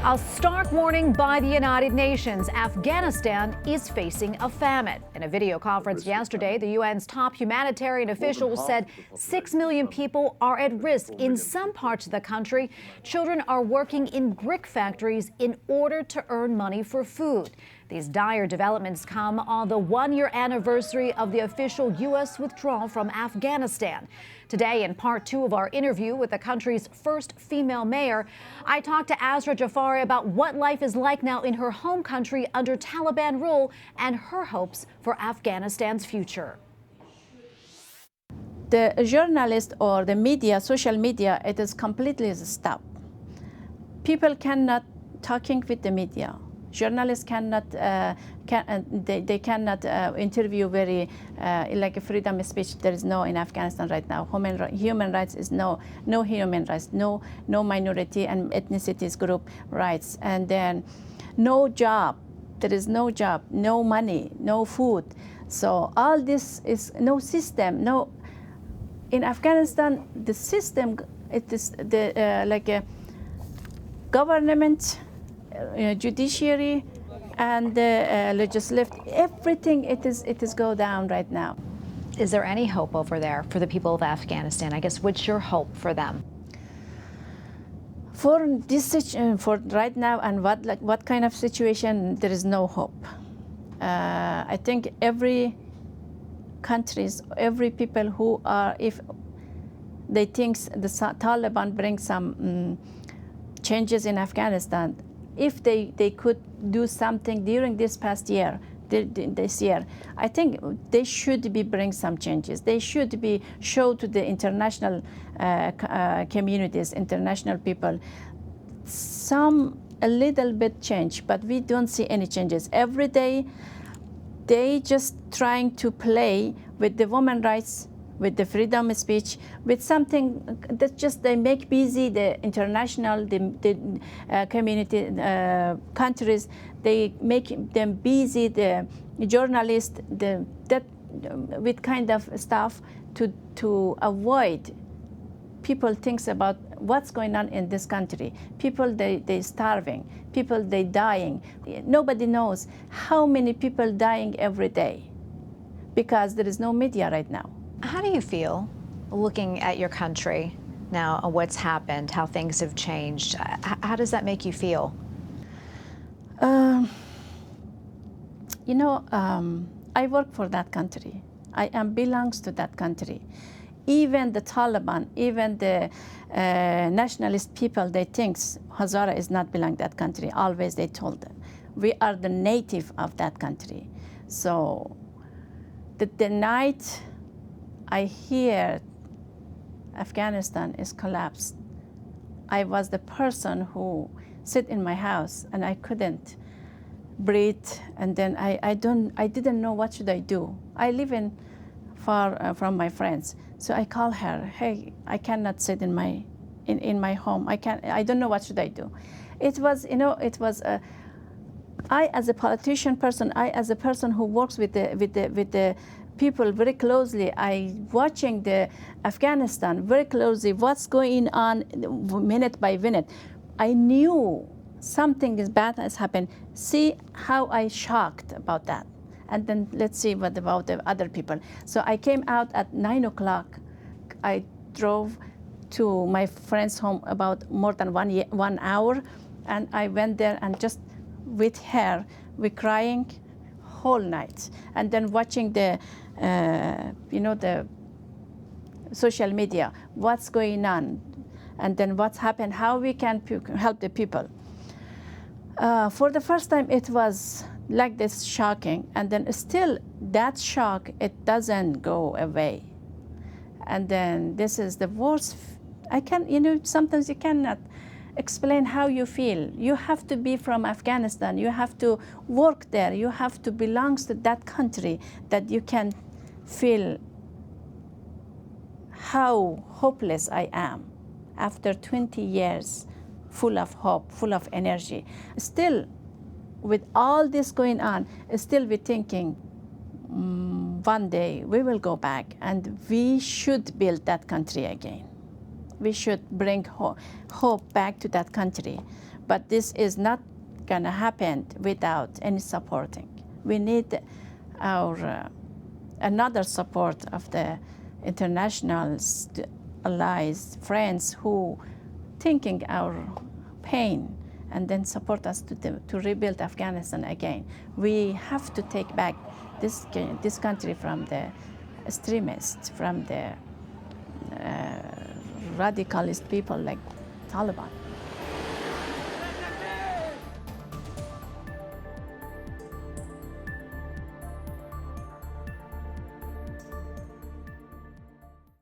A stark warning by the United Nations. Afghanistan is facing a famine. In a video conference yesterday, the UN's top humanitarian officials said 6 million people are at risk. In some parts of the country, children are working in brick factories in order to earn money for food. These dire developments come on the one-year anniversary of the official U.S. withdrawal from Afghanistan. Today, in part two of our interview with the country's first female mayor, I talked to Azra Jafari about what life is like now in her home country under Taliban rule and her hopes for Afghanistan's future. The journalist or the media, social media, it is completely stopped. People cannot talking with the media. Journalists cannot, they cannot interview very, like a freedom of speech. There is no in Afghanistan right now. Human rights is no human rights, no minority and ethnicities group rights. And then no job, there is no job, no money, no food. So all this is no system, no. In Afghanistan, the system, it is the, like a government, judiciary and legislative, everything it is go down right now. Is there any hope over there for the people of Afghanistan? I guess what's your hope for them? For this for right now and what kind of situation, there is no hope. I think every countries, every people who are, if they think the Taliban brings some changes in Afghanistan, if they could do something during this past year, this year, I think they should be bring some changes. They should be show to the international communities, international people, a little bit change, but we don't see any changes. Every day, they just trying to play with the women's rights, with the freedom of speech, with something that just they make busy the international, the community, countries. They make them busy, the journalists, with kind of stuff to avoid people thinks about what's going on in this country. People, they starving. People, they dying. Nobody knows how many people dying every day because there is no media right now. How do you feel looking at your country now, what's happened, how things have changed? How does that make you feel? You know, I work for that country. I belongs to that country. Even the Taliban, even the nationalist people, they think Hazara is not belong to that country. Always they told them. We are the native of that country. So the night I hear Afghanistan is collapsed, I was the person who sit in my house and I couldn't breathe, and then I didn't know what should I do. I live in far from my friends, so I call her. Hey, I cannot sit in my home. I don't know what should I do. It was, you know, it was I as a politician person, I as a person who works with the people very closely, I watching the Afghanistan very closely, what's going on minute by minute. I knew something is bad has happened. See how I shocked about that. And then let's see what about the other people. So I came out at 9 o'clock. I drove to my friend's home about more than 1 hour. And I went there and just with her, we crying whole night. And then watching the, you know, the social media, what's going on, and then what's happened, how we can help the people. For the first time, it was like this shocking, and then still that shock, it doesn't go away. And then this is the worst. I can, you know, sometimes you cannot explain how you feel. You have to be from Afghanistan. You have to work there. You have to belong to that country that you can feel how hopeless I am after 20 years, full of hope, full of energy. Still, with all this going on, still we're thinking, one day we will go back and we should build that country again. We should bring hope back to that country. But this is not going to happen without any supporting. We need our another support of the international allies, friends who thinking our pain and then support us to rebuild Afghanistan again. We have to take back this country from the extremists, from the radicalist people like Taliban.